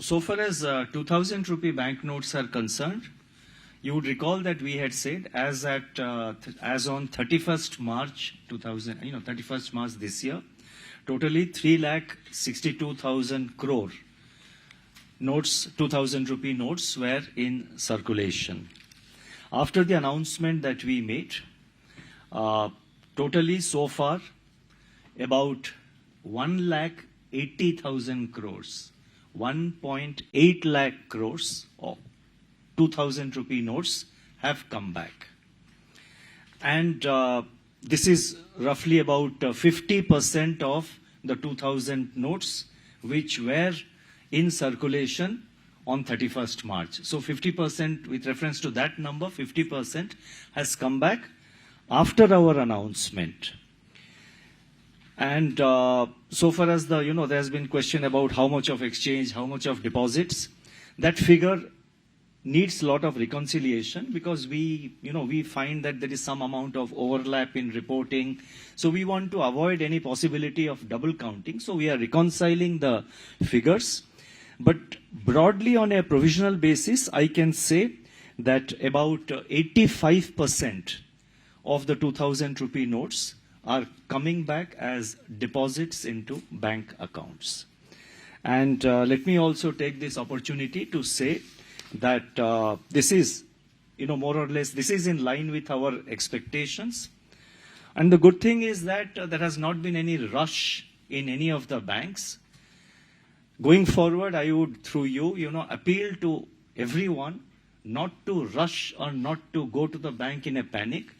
so far as 2000 rupee banknotes are concerned, you would recall that we had said as on 31st March 31st March this year, totally 3,62,000 crore notes, 2000 rupee notes were in circulation. After the announcement that we made, totally so far about 1,80,000 crores, 1.8 lakh crores of 2000 rupee notes have come back. And this is roughly about 50% of the 2000 notes which were in circulation on 31st March. So 50%, with reference to that number, 50% has come back after our announcement. And so far as there has been question about how much of exchange, how much of deposits, that figure needs a lot of reconciliation because we find that there is some amount of overlap in reporting. So we want to avoid any possibility of double counting. So we are reconciling the figures. But broadly on a provisional basis, I can say that about 85% of the 2000 rupee notes are coming back as deposits into bank accounts. And let me also take this opportunity to say that this is, more or less, this is in line with our expectations. And the good thing is that there has not been any rush in any of the banks. Going forward, I would, through you, appeal to everyone not to rush or not to go to the bank in a panic.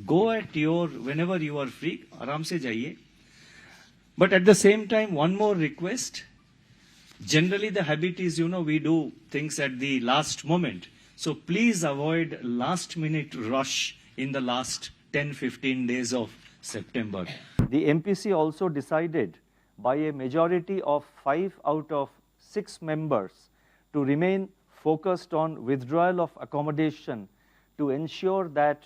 Go at whenever you are free, aram se jaiye. But at the same time, one more request. Generally, the habit is, we do things at the last moment. So please avoid last-minute rush in the last 10-15 days of September. The MPC also decided by a majority of 5 out of 6 members to remain focused on withdrawal of accommodation to ensure that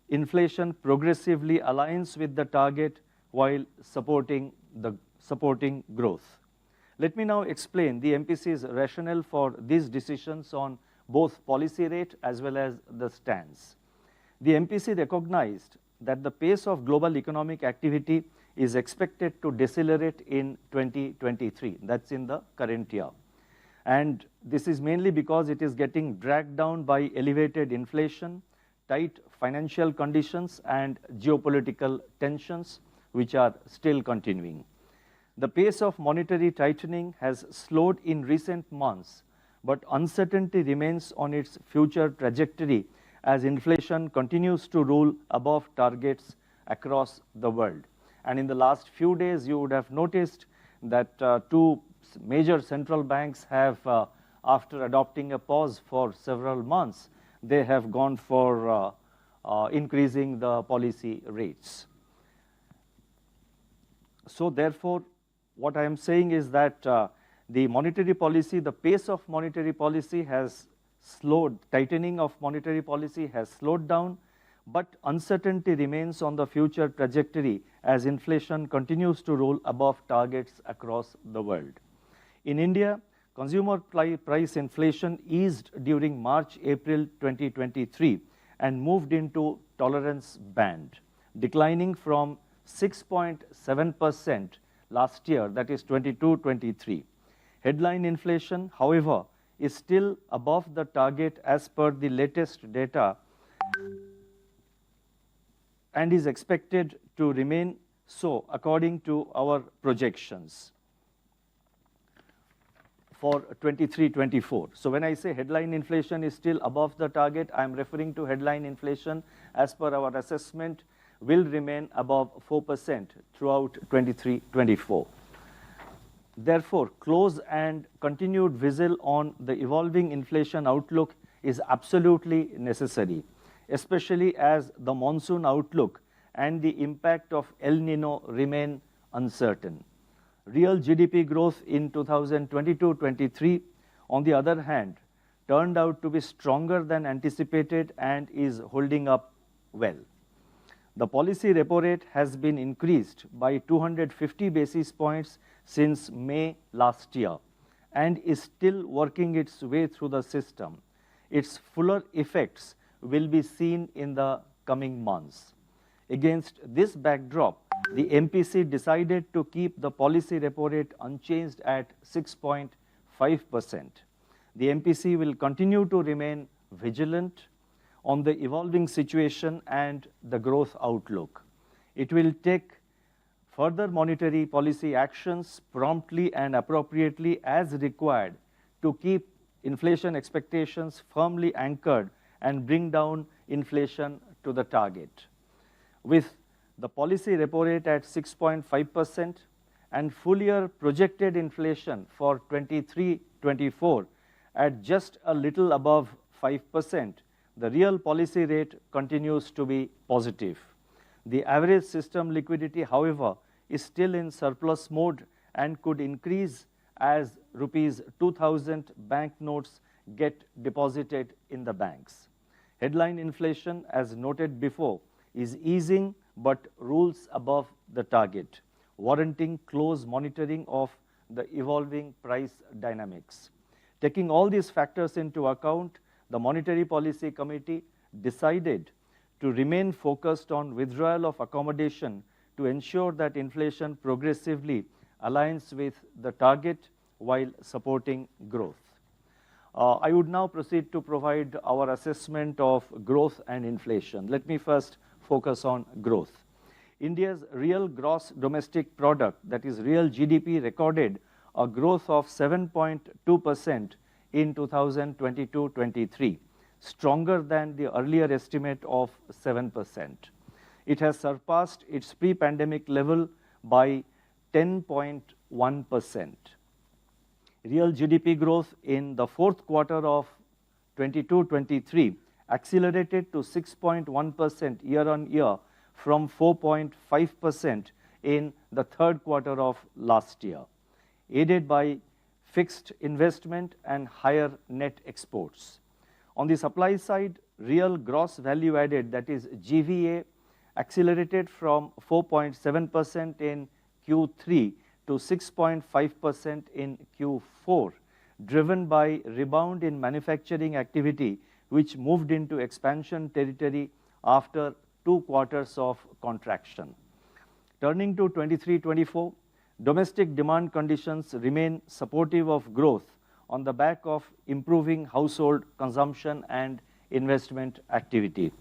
inflation progressively aligns with the target while supporting growth. Let me now explain the MPC's rationale for these decisions on both policy rate as well as the stance. The MPC recognized that the pace of global economic activity is expected to decelerate in 2023. That's in the current year. And this is mainly because it is getting dragged down by elevated inflation, tight financial conditions, and geopolitical tensions, which are still continuing. The pace of monetary tightening has slowed in recent months, but uncertainty remains on its future trajectory as inflation continues to rule above targets across the world. And in the last few days, you would have noticed that 2 major central banks have, after adopting a pause for several months, they have gone for increasing the policy rates. So therefore, what I am saying is that the monetary policy, the pace of monetary policy has slowed, tightening of monetary policy has slowed down, but uncertainty remains on the future trajectory as inflation continues to roll above targets across the world. In India, consumer price inflation eased during March-April 2023 and moved into tolerance band, declining from 6.7% last year, that is 22-23. Headline inflation, however, is still above the target as per the latest data and is expected to remain so according to our projections for 23-24. So when I say headline inflation is still above the target, I am referring to headline inflation as per our assessment will remain above 4% throughout 23-24. Therefore, close and continued vigil on the evolving inflation outlook is absolutely necessary, especially as the monsoon outlook and the impact of El Nino remain uncertain. Real GDP growth in 2022-23, on the other hand, turned out to be stronger than anticipated and is holding up well. The policy repo rate has been increased by 250 basis points since May last year, and is still working its way through the system. Its fuller effects will be seen in the coming months. Against this backdrop, the MPC decided to keep the policy repo rate unchanged at 6.5%. The MPC will continue to remain vigilant on the evolving situation and the growth outlook. It will take further monetary policy actions promptly and appropriately as required to keep inflation expectations firmly anchored and bring down inflation to the target. With the policy repo rate at 6.5% and full year projected inflation for 23-24 at just a little above 5%, the real policy rate continues to be positive. The average system liquidity, however, is still in surplus mode and could increase as rupees 2,000 banknotes get deposited in the banks. Headline inflation, as noted before, is easing but rules above the target, warranting close monitoring of the evolving price dynamics. Taking all these factors into account, the Monetary Policy Committee decided to remain focused on withdrawal of accommodation to ensure that inflation progressively aligns with the target while supporting growth. I would now proceed to provide our assessment of growth and inflation. Let me first focus on growth. India's real gross domestic product, that is real GDP, recorded a growth of 7.2% in 2022-23, stronger than the earlier estimate of 7%. It has surpassed its pre-pandemic level by 10.1%. Real GDP growth in the fourth quarter of 22-23 accelerated to 6.1% year-on-year from 4.5% in the third quarter of last year, aided by fixed investment and higher net exports. On the supply side, real gross value added, that is GVA, accelerated from 4.7% in Q3 to 6.5% in Q4, driven by rebound in manufacturing activity, which moved into expansion territory after 2 quarters of contraction. Turning to 23-24, domestic demand conditions remain supportive of growth on the back of improving household consumption and investment activity.